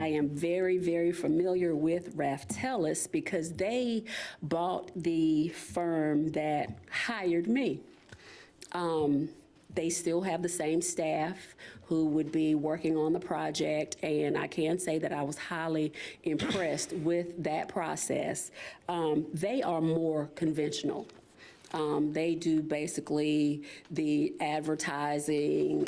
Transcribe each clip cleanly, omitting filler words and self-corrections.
I am very, very familiar with Raftellus because they bought the firm that hired me. They still have the same staff who would be working on the project, and I can say that I was highly impressed with that process. They are more conventional. They do basically the advertising,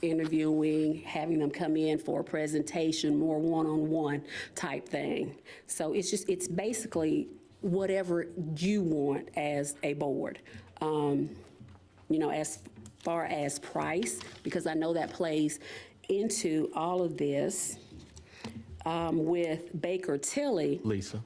interviewing, having them come in for a presentation, more one-on-one type thing. So it's basically whatever you want as a board. As far as price, because I know that plays into all of this, with Baker Tilly. Lisa,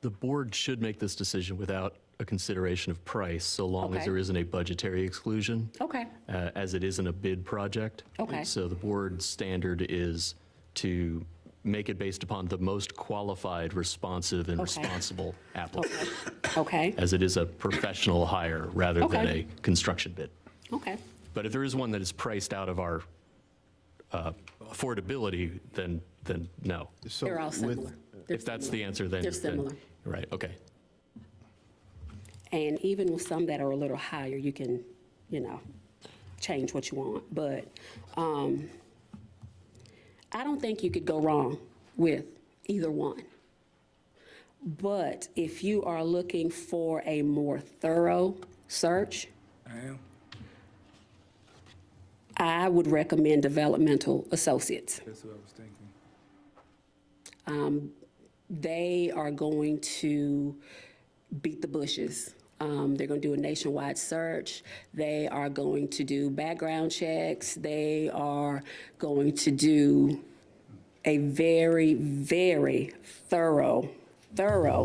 the board should make this decision without a consideration of price, so long as Okay. there isn't a budgetary exclusion. Okay. As it isn't a bid project. Okay. So the board's standard is to make it based upon the most qualified, responsive, and Okay. responsible applicant, Okay, as it is a professional hire rather than Okay. a construction bid. okay. But if there is one that is priced out of our affordability, then no. So They're all with- similar. If that's the answer, then. They're similar. Right, okay. And even with some that are a little higher, you can, change what you want. But I don't think you could go wrong with either one. But if you are looking for a more thorough search, I am. I would recommend Developmental Associates. That's what I was thinking. They are going to beat the bushes. They're going to do a nationwide search. They are going to do background checks. They are going to do a very, very thorough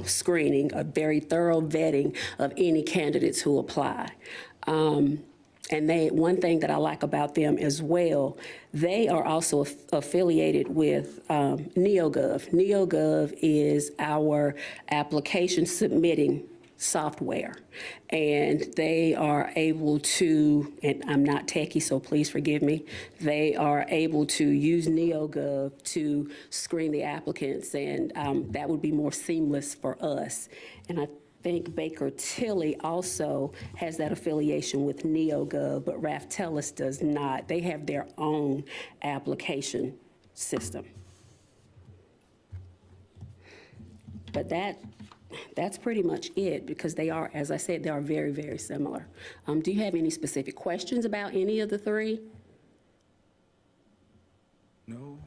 screening, a very thorough vetting of any candidates who apply. And one thing that I like about them as well, they are also affiliated with NeoGov. NeoGov is our application submitting software. And they are able to, and I'm not techie, so please forgive me, they are able to use NeoGov to screen the applicants, and that would be more seamless for us. And I think Baker Tilly also has that affiliation with NeoGov, but Raftellus does not. They have their own application system. But that's pretty much it, because they are, as I said, they are very, very similar. Do you have any specific questions about any of the three? No,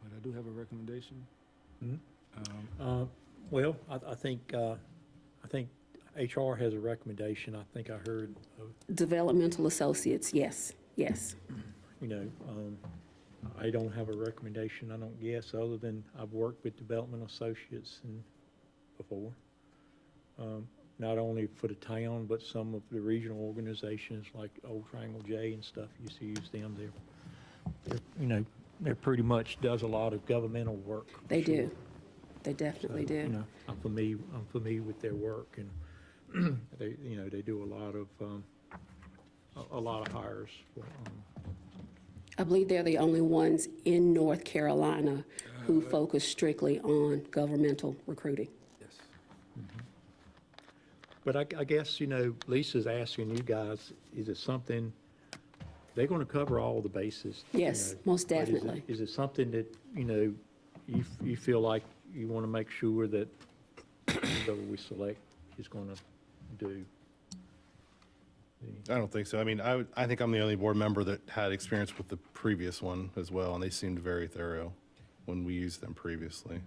but I do have a recommendation. Well, I think HR has a recommendation. I think I heard, Developmental Associates, yes, yes. I don't have a recommendation, I don't guess, other than I've worked with Development Associates before. Not only for the town, but some of the regional organizations like Old Triangle J and stuff, used to use them. They're pretty much does a lot of governmental work. They do. They definitely do. I'm familiar with their work, and they do a lot of hires. I believe they're the only ones in North Carolina who focus strictly on governmental recruiting. Yes. But I guess, Lisa's asking you guys, is it something, they're going to cover all the bases? Yes, most but definitely. Is it something that, you feel like you want to make sure that whoever we select is going to do? I don't think so. I mean, I think I'm the only board member that had experience with the previous one as well, and they seemed very thorough when we used them previously.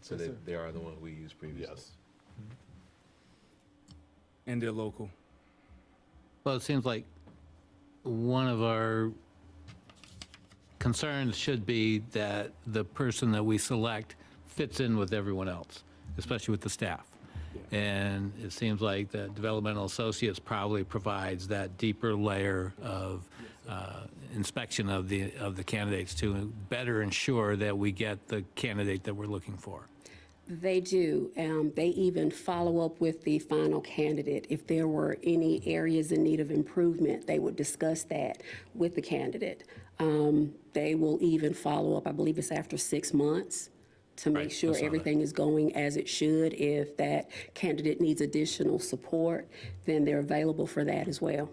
So they are the one we used previously? Yes. And they're local. Well, it seems like one of our concerns should be that the person that we select fits in with everyone else, especially with the staff. And it seems like the Developmental Associates probably provides that deeper layer of inspection of the candidates to better ensure that we get the candidate that we're looking for. They do. They even follow up with the final candidate. If there were any areas in need of improvement, they would discuss that with the candidate. They will even follow up, I believe it's after 6 months, to make Right, I sure saw that. everything is going as it should. If that candidate needs additional support, then they're available for that as well.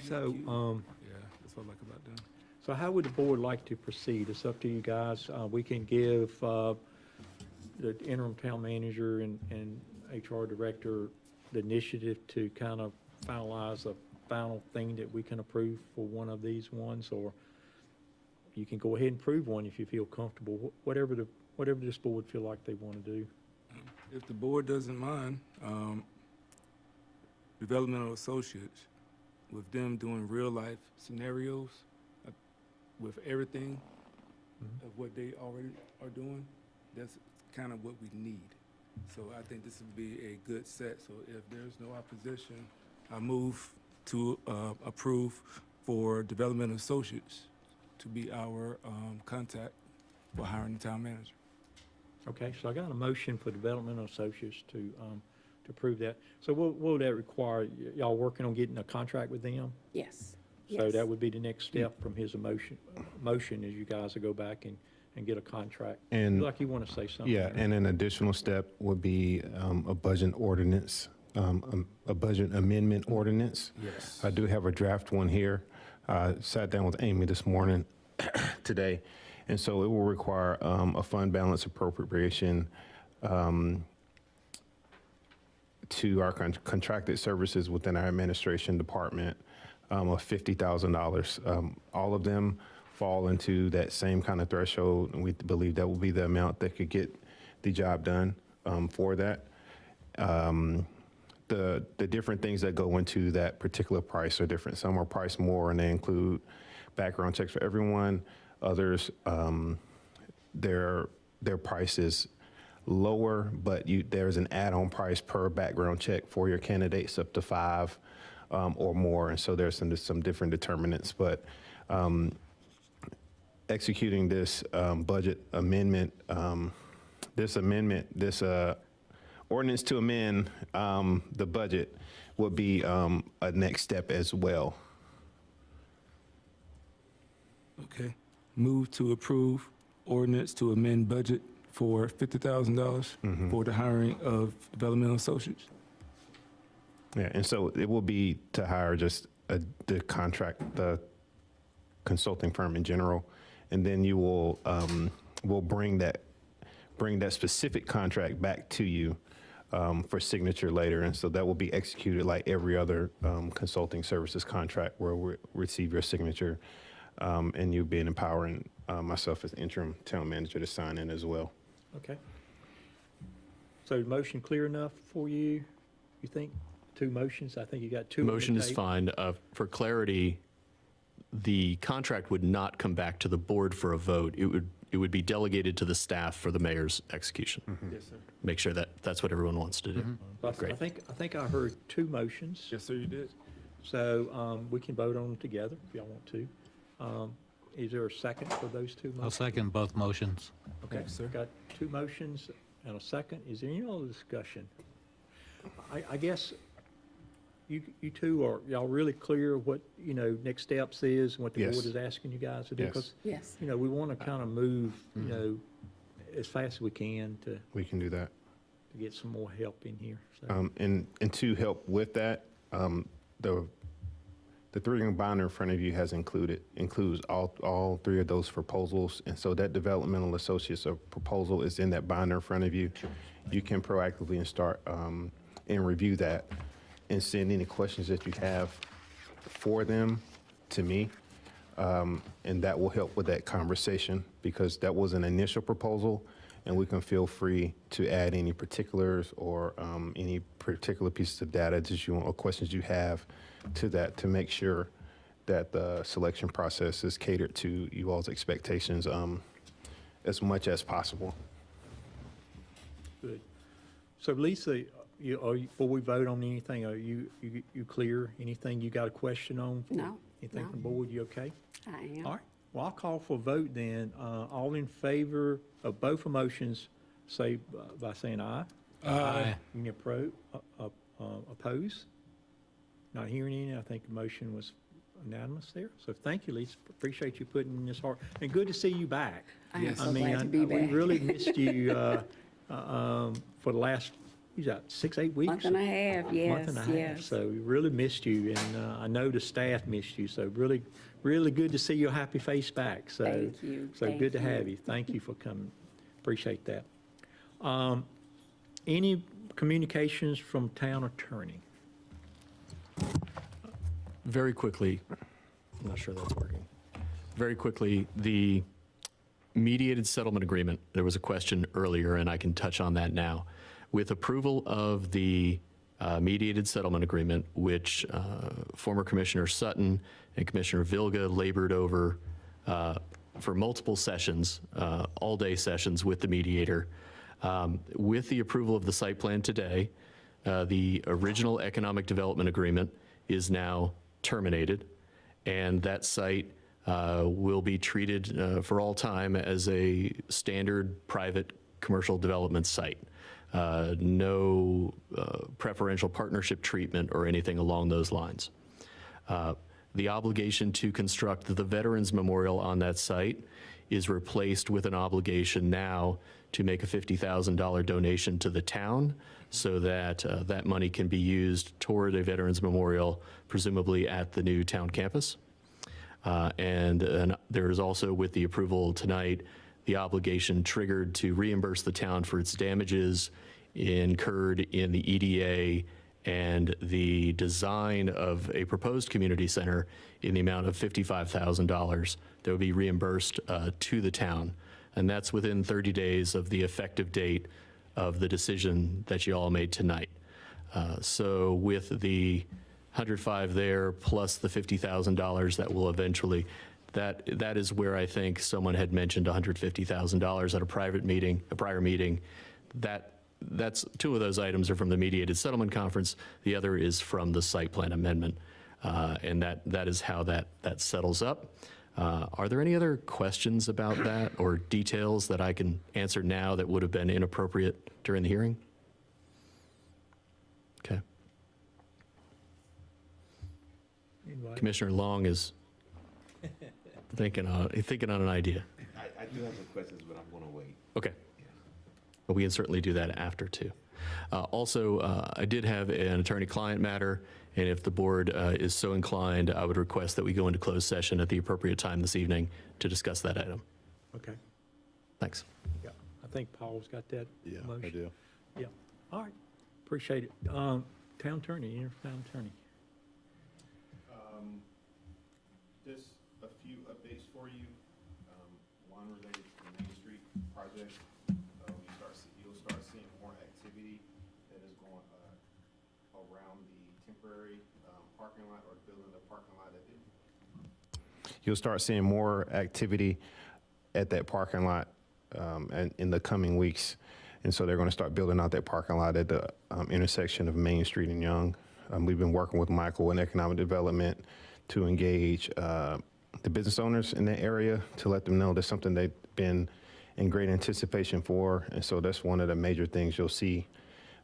So, Yeah, that's what I like about them. so how would the board like to proceed? It's up to you guys. We can give the interim town manager and HR director the initiative to kind of finalize a final thing that we can approve for one of these ones, or you can go ahead and approve one if you feel comfortable, whatever this board feel like they want to do. If the board doesn't mind, developmental associates, with them doing real-life scenarios, with everything of what they already are doing, that's kind of what we need. So I think this would be a good set. So if there's no opposition, I move to approve for developmental associates to be our contact for hiring the town manager. Okay, so I got a motion for developmental associates to approve that. So what will that require? Y'all working on getting a contract with them? Yes. So Yes. that would be the next step from his motion is you guys will go back and get a contract. And- Like you want to say something. Yeah, and an additional step would be a budget ordinance, a budget amendment ordinance. Yes. I do have a draft one here. Sat down with Amy this morning, today, and so it will require a fund balance appropriation to our contracted services within our administration department of $50,000. All of them fall into that same kind of threshold, and we believe that will be the amount that could get the job done for that. The different things that go into that particular price are different. Some are priced more, and they include background checks for everyone. Others, their price is lower, but there's an add-on price per background check for your candidates up to 5 or more, and so there's some different determinants. But executing this budget amendment, this ordinance to amend the budget would be a next step as well. Okay. Move to approve ordinance to amend budget for $50,000 for the hiring of developmental associates. Yeah, and so it will be to hire just the consulting firm in general, and then you will bring that specific contract back to you for signature later, and so that will be executed like every other consulting services contract where we receive your signature, and you being empowering myself as interim town manager to sign in as well. Okay. So the motion clear enough for you, you think? 2 motions? I think you got 2 on the Motion is table. fine. For clarity, the contract would not come back to the board for a vote. It would be delegated to the staff for the mayor's execution. Yes, sir. Make sure that that's what everyone wants to do. I Great. think I heard 2 motions. Yes, sir, you did. So we can vote on them together if y'all want to. Is there a second for those 2 I'll motions? second both motions. Okay, Yes, sir. got 2 motions and a second. Is there any other discussion? I guess you two are, y'all really clear what, next steps is, and what the Yes. board is asking you guys to do? Yes. 'Cause, Yes. we want to kind of move, as fast as we can to We can do that. get some more help in here. So, And to help with that, the 3-ring binder in front of you includes all 3 of those proposals, and so that developmental associates proposal is in that binder in front of you. You can proactively and start and review that and send any questions that you have for them to me, and that will help with that conversation because that was an initial proposal, and we can feel free to add any particulars or any particular pieces of data that you want or questions you have to that to make sure that the selection process is catered to you all's expectations as much as possible. good. So Lisa, before we vote on anything, are you clear? Anything you got a question on? No, Anything no. from the board, you okay? I am. All right, well, I'll call for a vote then. All in favor of both motions, say by saying aye. Aye. Any oppose? Not hearing any, I think the motion was unanimous there. So thank you, Lisa. Appreciate you putting in this hard, and good to see you back. I am Yes. so mean, glad to be we back. really missed you for the last, 6, 8 weeks? Month and a half, Month yes, and a half. yes. So we really missed you, and I know the staff missed you. So really, really good to see your happy face back. So, Thank you, So thank good to you. have you. Thank you for coming. Appreciate that. Any communications from town attorney? Very quickly, I'm not sure that's working. Very quickly, the mediated settlement agreement, there was a question earlier, and I can touch on that now. With approval of the mediated settlement agreement, which former Commissioner Sutton and Commissioner Vilga labored over for multiple sessions, all-day sessions with the mediator, with the approval of the site plan today, the original economic development agreement is now terminated, and that site will be treated for all time as a standard private commercial development site. No preferential partnership treatment or anything along those lines. The obligation to construct the Veterans Memorial on that site is replaced with an obligation now to make a $50,000 donation to the town so that that money can be used toward a Veterans Memorial, presumably at the new town campus. And there is also, with the approval tonight, the obligation triggered to reimburse the town for its damages incurred in the EDA and the design of a proposed community center in the amount of $55,000 that would be reimbursed to the town. And that's within 30 days of the effective date of the decision that you all made tonight. So with the 105 there plus the $50,000 that will eventually, that is where I think someone had mentioned $150,000 at a prior meeting. That's two of those items are from the mediated settlement conference. The other is from the site plan amendment. And that is how that settles up. Are there any other questions about that or details that I can answer now that would have been inappropriate during the hearing? Okay. Anybody? Commissioner Long is thinking on an idea. I do have some questions, but I'm going to wait. Okay. But we can certainly do that after, too. Also, I did have an attorney-client matter, and if the board is so inclined, I would request that we go into closed session at the appropriate time this evening to discuss that item. Okay. Thanks. Yeah. I think Paul's got that Yeah, motion. I do. Yeah. All right. Appreciate it. Town attorney, town attorney. Just a few updates for you. One related to the Main Street project. You'll start seeing more activity that is going around the temporary parking lot or building the parking lot at it. You'll start seeing more activity at that parking lot and in the coming weeks. And so they're going to start building out that parking lot at the intersection of Main Street and Young. We've been working with Michael in economic development to engage the business owners in that area to let them know there's something they've been in great anticipation for. And so that's one of the major things you'll see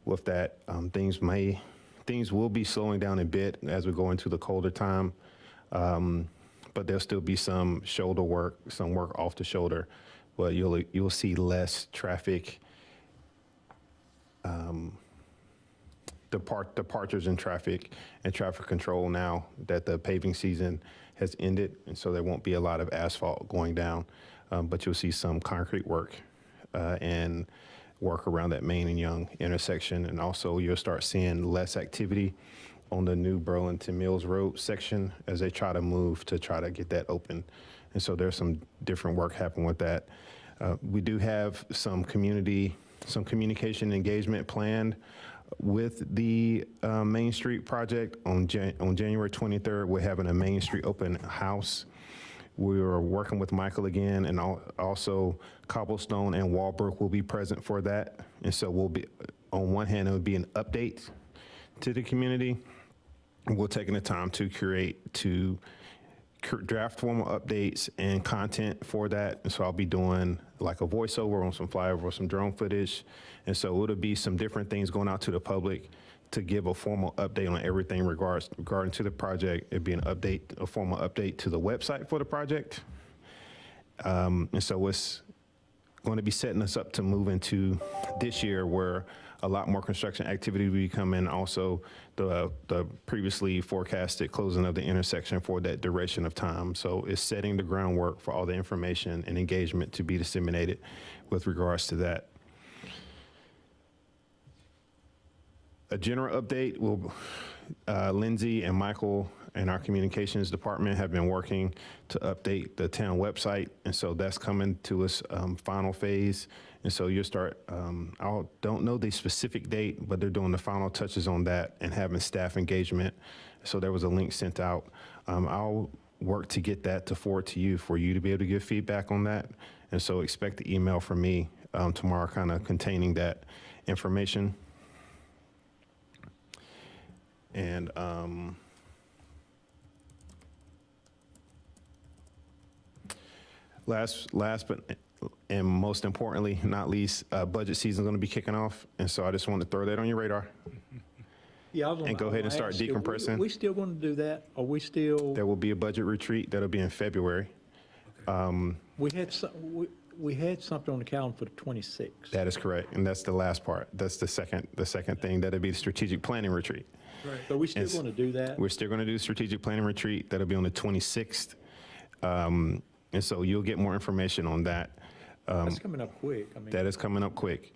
with that. Things will be slowing down a bit as we go into the colder time, but there'll still be some shoulder work, some work off the shoulder, but you'll see less traffic, departures in traffic and traffic control now that the paving season has ended, and so there won't be a lot of asphalt going down, but you'll see some concrete work and work around that Main and Young intersection, and also you'll start seeing less activity on the new Burlington Mills Road section as they try to get that open, and so there's some different work happening with that. We do have some communication engagement planned with the Main Street project. On January 23rd, we're having a Main Street open house. We are working with Michael again, and also Cobblestone and Walbrook will be present for that. And so we'll be, on one hand, it would be an update to the community. We're taking the time to draft formal updates and content for that. And so I'll be doing like a voiceover on some flyover or some drone footage. And so it'll be some different things going out to the public to give a formal update on everything regarding to the project. It'd be a formal update to the website for the project. And so it's going to be setting us up to move into this year where a lot more construction activity will be coming. Also, the previously forecasted closing of the intersection for that duration of time. So it's setting the groundwork for all the information and engagement to be disseminated with regards to that. A general update will, Lindsay and Michael and our communications department have been working to update the town website. And so that's coming to its final phase. And so you'll start, I don't know the specific date, but they're doing the final touches on that and having staff engagement. So there was a link sent out. I'll work to get that to forward to you for you to be able to give feedback on that. And so expect the email from me tomorrow kind of containing that information. And last but and most importantly, not least, budget season is going to be kicking off. And so I just want to throw that on your radar. Yeah, I was gonna- And go ahead and start ask you, decompressing. We still going to do that? Are we still, There will be a budget retreat that'll be in February. we had we had something on the calendar for the 26th. That is correct. And that's the last part. That's the second thing. That'll be the strategic planning retreat. But we still It's- going to do that? We're still going to do the strategic planning retreat. That'll be on the 26th. And so you'll get more information on that. That's coming up quick. I mean, That is coming up quick.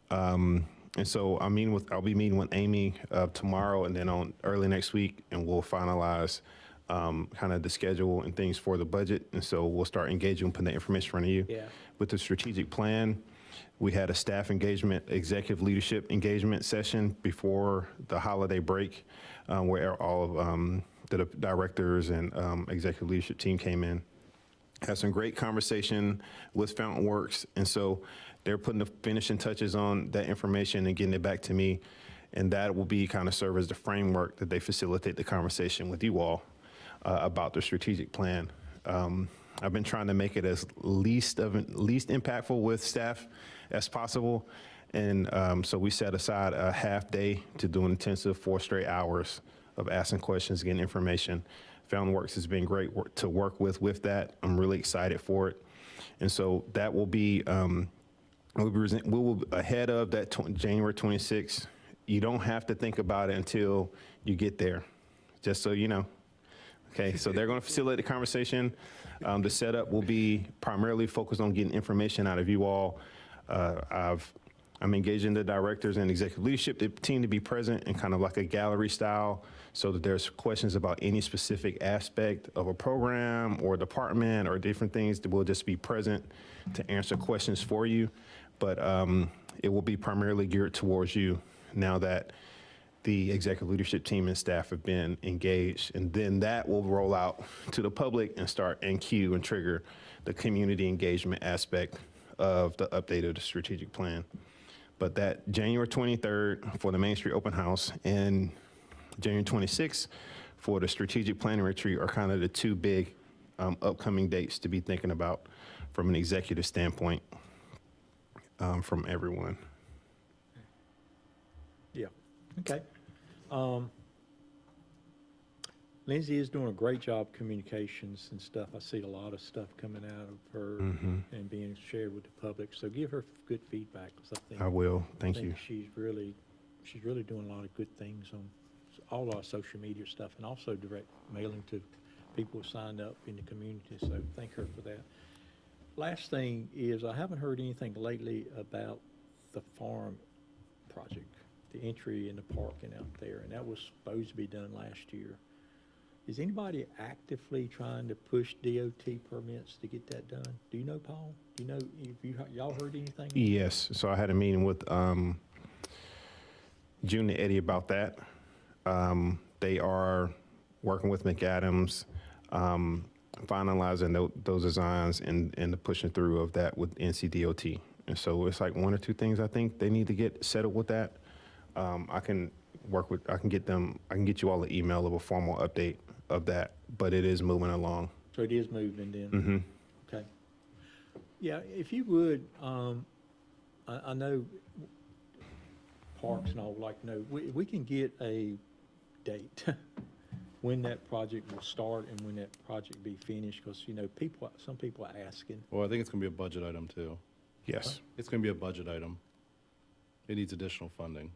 And so I'll be meeting with Amy tomorrow and then on early next week, and we'll finalize kind of the schedule and things for the budget. And so we'll start engaging, putting that information in front of you. Yeah. With the strategic plan, we had a staff engagement, executive leadership engagement session before the holiday break, where all of the directors and executive leadership team came in. Had some great conversation with Fountain Works, and so they're putting the finishing touches on that information and getting it back to me, and that will be kind of serve as the framework that they facilitate the conversation with you all about the strategic plan. I've been trying to make it as least impactful with staff as possible, and so we set aside a half day to do an intensive 4 straight hours of asking questions, getting information. Fountain Works has been great to work with that. I'm really excited for it. And so that will be, we will ahead of that January 26th. You don't have to think about it until you get there, just so you know. Okay, so they're going to facilitate the conversation. The setup will be primarily focused on getting information out of you all. I'm engaging the directors and executive leadership team to be present in kind of like a gallery style, so that there's questions about any specific aspect of a program or department or different things that will just be present to answer questions for you. But it will be primarily geared towards you now that the executive leadership team and staff have been engaged. And then that will roll out to the public and start and cue and trigger the community engagement aspect of the update of the strategic plan. But that January 23rd for the Main Street Open House and January 26th for the strategic planning retreat are kind of the two big upcoming dates to be thinking about from an executive standpoint from everyone. Yeah, okay. Lindsay is doing a great job communications and stuff. I see a lot of stuff coming out of her and being shared with the public. So give her good feedback, 'cause I think I will. Thank you. she's really doing a lot of good things on all our social media stuff, and also direct mailing to people who signed up in the community. So thank her for that. Last thing is, I haven't heard anything lately about the farm project, the entry and the parking out there, and that was supposed to be done last year. Is anybody actively trying to push DOT permits to get that done? Do you know, Paul? Do you know, if y'all heard anything? Yes. So I had a meeting with June and Eddie about that. They are working with McAdams, finalizing those designs and the pushing through of that with NCDOT. And so it's like 1 or 2 things I think they need to get settled with that. I can get you all an email of a formal update of that, but it is moving along. So it is moving then? Okay. Yeah, if you would, I know parks and all, like, no, we can get a date when that project will start and when that project be finished, because, you know, some people are asking. Well, I think it's going to be a budget item too. Yes. It's going to be a budget item. It needs additional funding.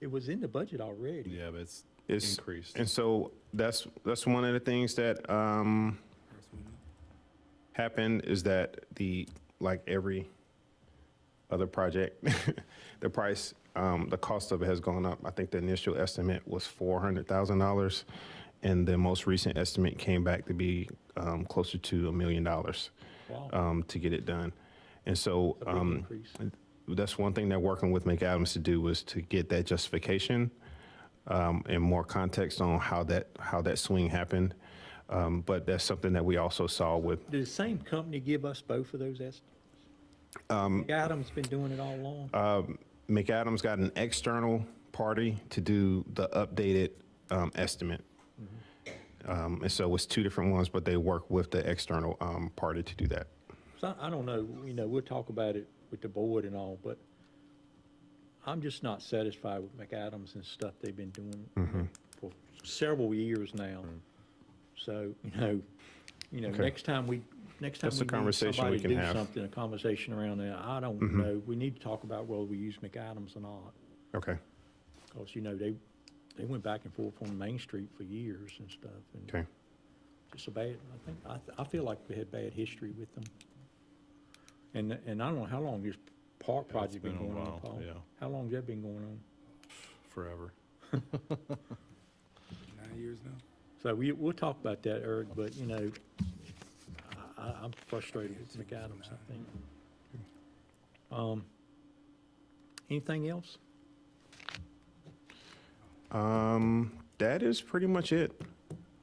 It was in the budget already. Yeah, but it's It's increased. And so that's one of the things that happened is that like every other project, the price, the cost of it has gone up. I think the initial estimate was $400,000, and the most recent estimate came back to be closer to $1 million to get it done. And so A big increase. that's one thing that working with McAdams to do was to get that justification and more context on how that swing happened. But that's something that we also saw with. Did the same company give us both of those estimates? Adams been doing it all along? McAdams got an external party to do the updated estimate. And so it's two different ones, but they work with the external party to do that. So I don't know, you know, we'll talk about it with the board and all, but I'm just not satisfied with McAdams and stuff they've been doing for several years now. So, you know, Okay. next time we That's need a conversation somebody we to can do have. something, a conversation around that, I don't know. We need to talk about whether we use McAdams or not. Okay. Because, you know, they went back and forth on Main Street for years and stuff. And Okay. just a bad, I feel like we had bad history with them. And I don't know how long this park project been been a going on, while, Paul? yeah. How long has that been going on? Forever. 9 years now. So we'll talk about that, Eric, but, you know, I'm frustrated with McAdams, I think. Anything else? That is pretty much it.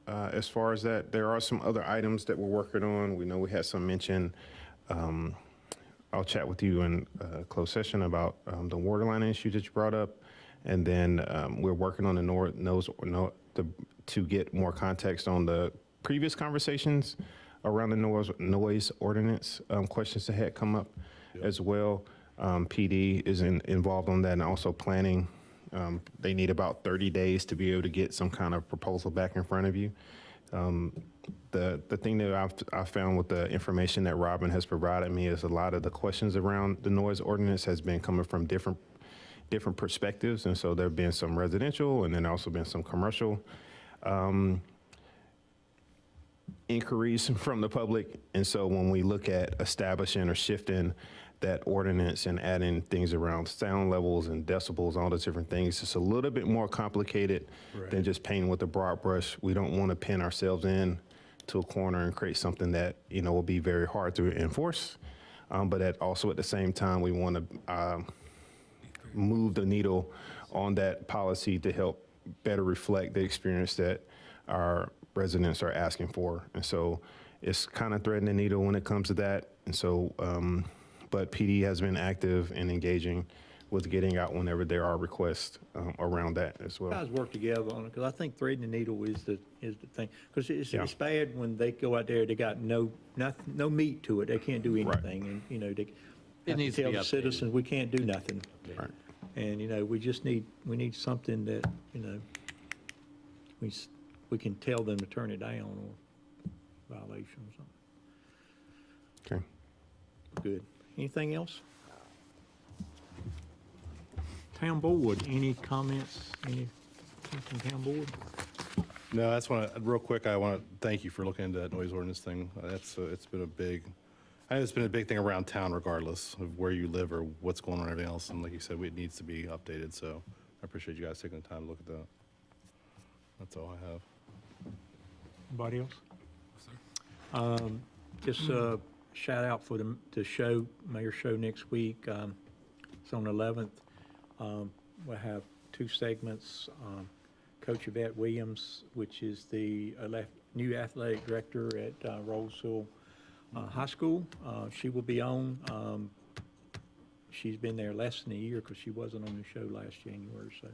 As far as that, there are some other items that we're working on. We know we had some mention. I'll chat with you in closed session about the water line issue that you brought up. And then we're working on to get more context on the previous conversations around the noise ordinance questions that had come up as well. PD is involved on that, and also planning. They need about 30 days to be able to get some kind of proposal back in front of you. The thing that I've found with the information that Robin has provided me is a lot of the questions around the noise ordinance has been coming from different perspectives. And so there have been some residential and then also been some commercial inquiries from the public. And so when we look at establishing or shifting that ordinance and adding things around sound levels and decibels, all those different things, it's a little bit more complicated than just painting with a broad brush. We don't want to pin ourselves in to a corner and create something that, you know, will be very hard to enforce. But also at the same time, we want to move the needle on that policy to help better reflect the experience that our residents are asking for. And so it's kind of threading the needle when it comes to that. And so, but PD has been active and engaging with getting out whenever there are requests around that as well. Guys work together on it, because I think threading the needle is the thing. Because Yeah. it's bad when they go out there, they got no meat to it. They can't do anything. And, you know, they have to needs to tell be the updated. citizens, we can't do nothing. Right. And, you know, we need something that, you know, we can tell them to turn it down or violation or something. Okay. Good. Anything else? Town board, any comments? Anything from town board? No, that's real quick, I want to thank you for looking into that noise ordinance thing. It's been a big, I know it's been a big thing around town regardless of where you live or what's going on and everything else. And like you said, it needs to be updated. So I appreciate you guys taking the time to look at that. That's all I have. Anybody else? Just shout out for the show, mayor show next week. It's on the 11th. We'll have 2 segments. Coach Yvette Williams, which is the new athletic director at Rolesville High School. She will be on. She's been there less than a year because she wasn't on the show last January, so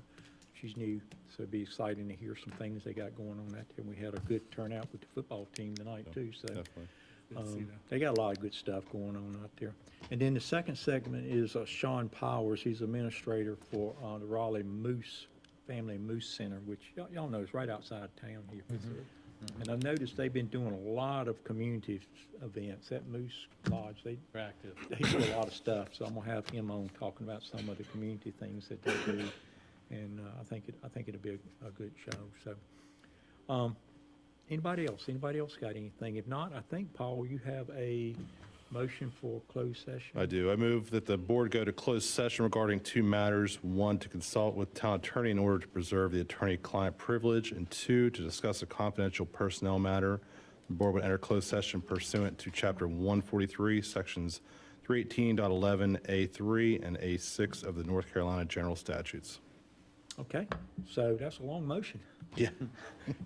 she's new. So it'll be exciting to hear some things they got going on out there. We had a good turnout with the football team tonight too. So Definitely. Good to see that. They got a lot of good stuff going on out there. And then the second segment is Sean Powers. He's administrator for the Raleigh Moose Family Moose Center, which y'all know is right outside town here. And I've noticed they've been doing a lot of community events. That Moose Lodge, they do a lot of stuff. So I'm gonna have him on talking about some of the community things that they do. And I think it'll be a good show. So, anybody else? Anybody else got anything? If not, I think, Paul, you have a motion for closed session. I do. I move that the board go to closed session regarding two matters. One, to consult with town attorney in order to preserve the attorney-client privilege, and two, to discuss a confidential personnel matter. The board would enter closed session pursuant to Chapter 143, Sections 318.11A3 and A6 of the North Carolina General Statutes. Okay, so that's a long motion. Yeah.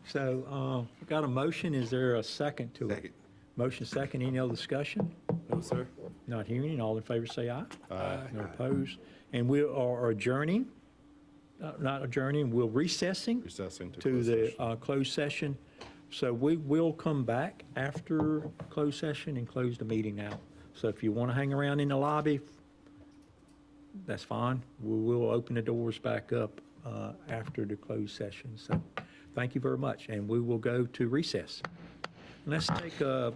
So, we got a motion. Is there a second to it? Second. Motion second. Any other discussion? No, sir. Not hearing it. All in favor say aye. Aye. No opposed. And we are adjourning, not adjourning, we're recessing Recessing to to closed the session. closed session. So we will come back after closed session and close the meeting out. So if you want to hang around in the lobby, that's fine. We will open the doors back up after the closed session. So thank you very much, and we will go to recess. Let's take a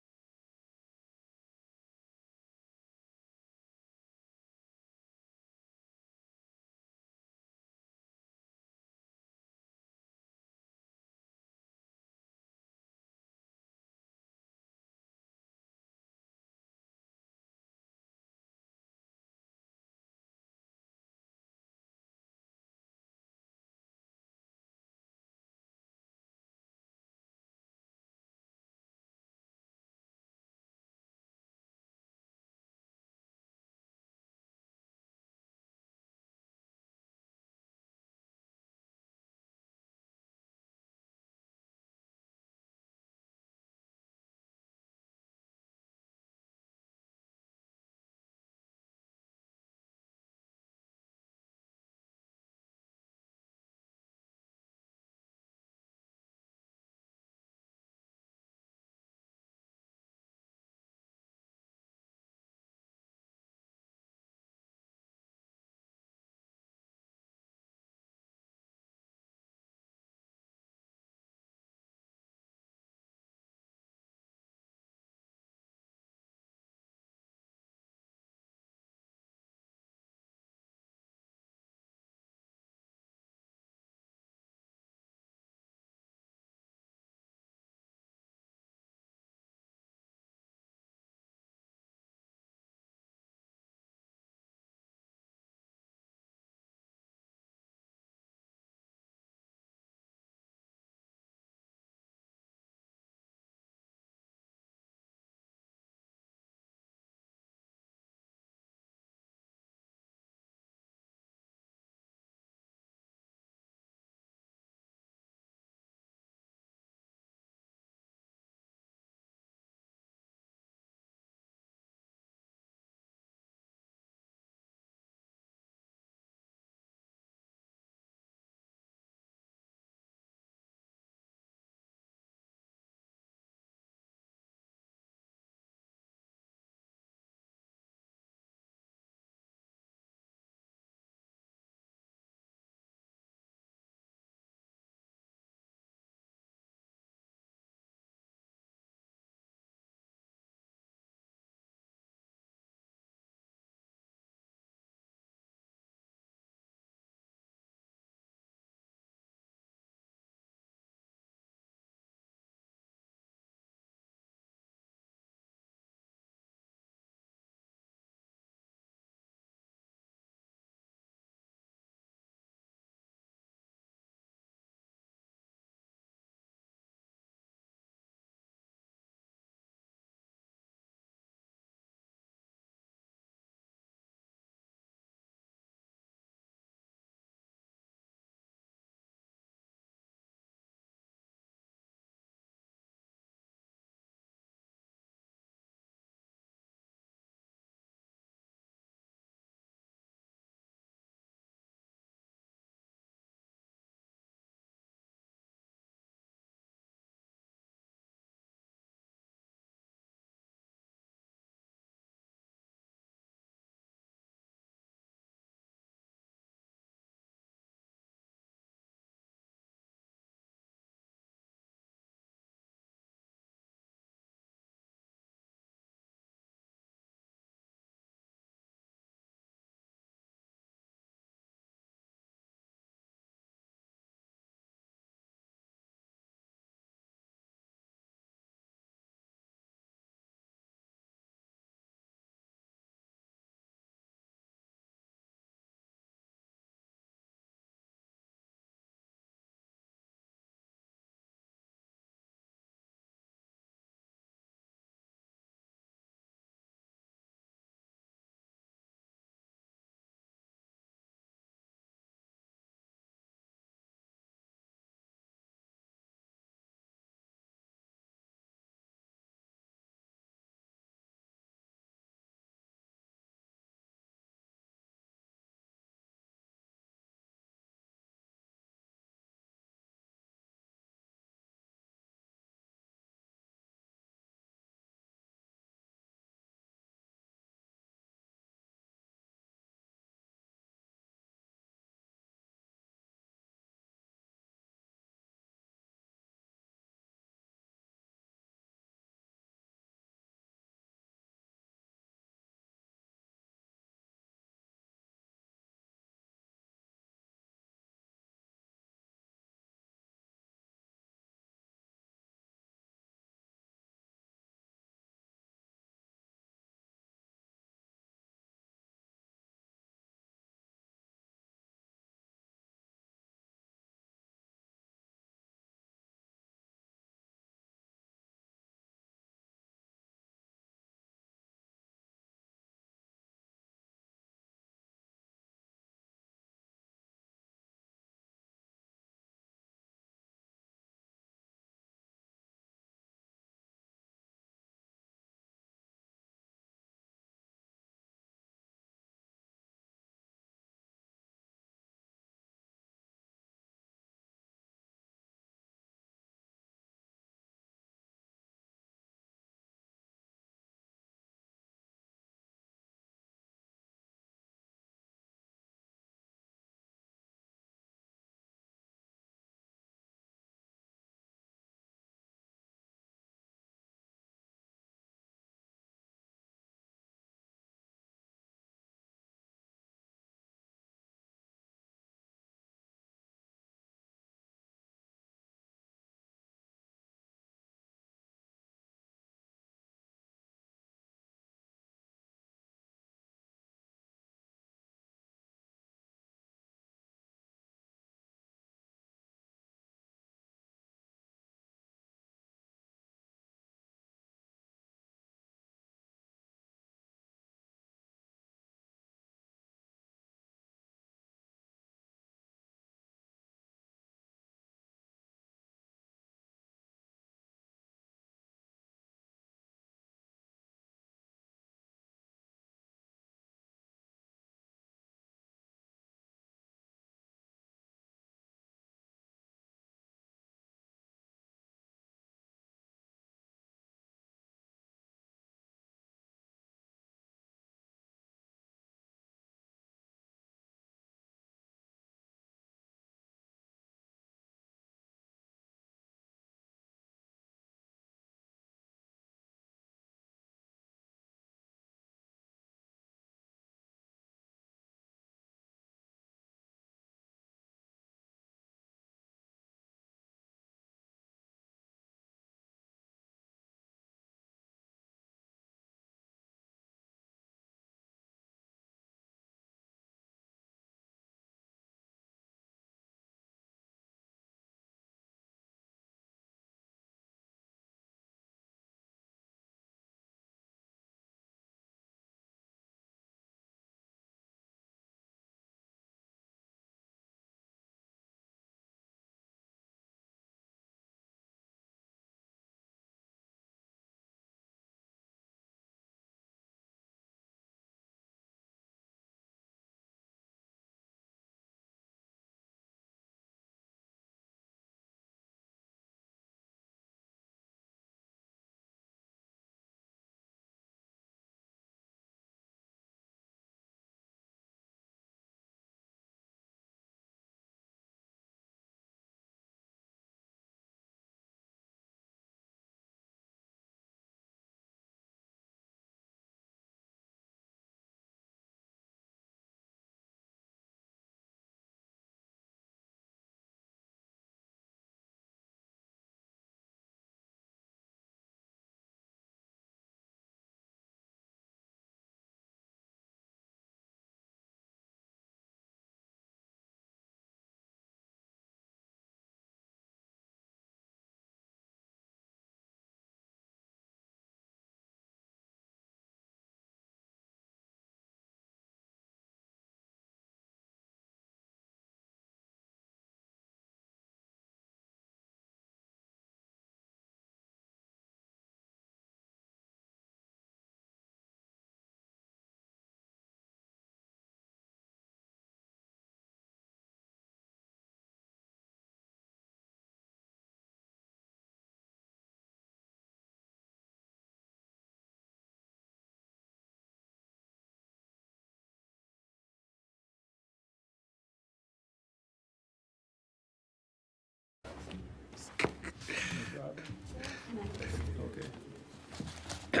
She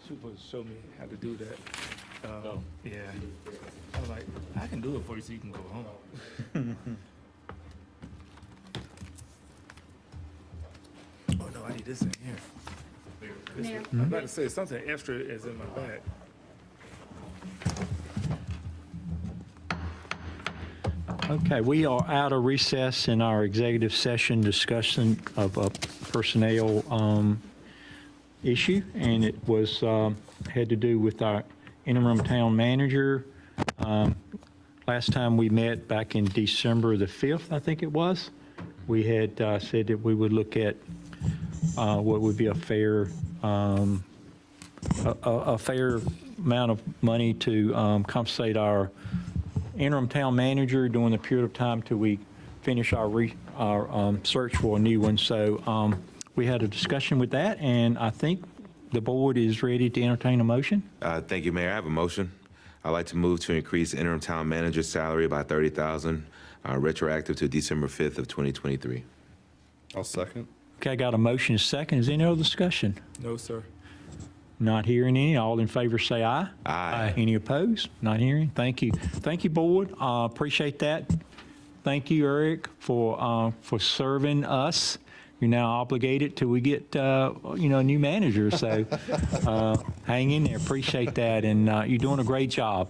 supposed to show me how to do that. Yeah. I was like, I can do it for you so you can go home. Oh no, I need this in here. I'm about to say something extra is in my bag. Okay, we are out of recess in our executive session discussion of a personnel issue, and it was, had to do with our interim town manager. Last time we met back in December the 5th, I think it was, we had said that we would look at what would be a fair amount of money to compensate our interim town manager during the period of time till we finish our search for a new one. So we had a discussion with that, and I think the board is ready to entertain a motion. Thank you, Mayor. I have a motion. I'd like to move to increase interim town manager's salary by $30,000, retroactive to December 5th of 2023. I'll second. Okay, I got a motion, a second. Is there any other discussion? No, sir. Not hearing any. All in favor say aye. Aye. Any opposed? Not hearing. Thank you. Thank you, board. Appreciate that. Thank you, Eric, for serving us. You're now obligated till we get, a new manager. So hang in there. Appreciate that. And you're doing a great job.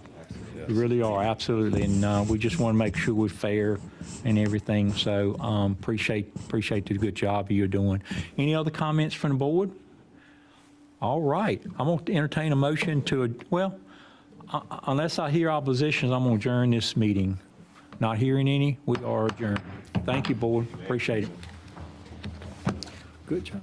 You really are, absolutely. And we just want to make sure we're fair and everything. So appreciate the good job you're doing. Any other comments from the board? All right. I'm going to entertain a motion to, unless I hear oppositions, I'm going to adjourn this meeting. Not hearing any, we are adjourned. Thank you, board. Appreciate it. Good job.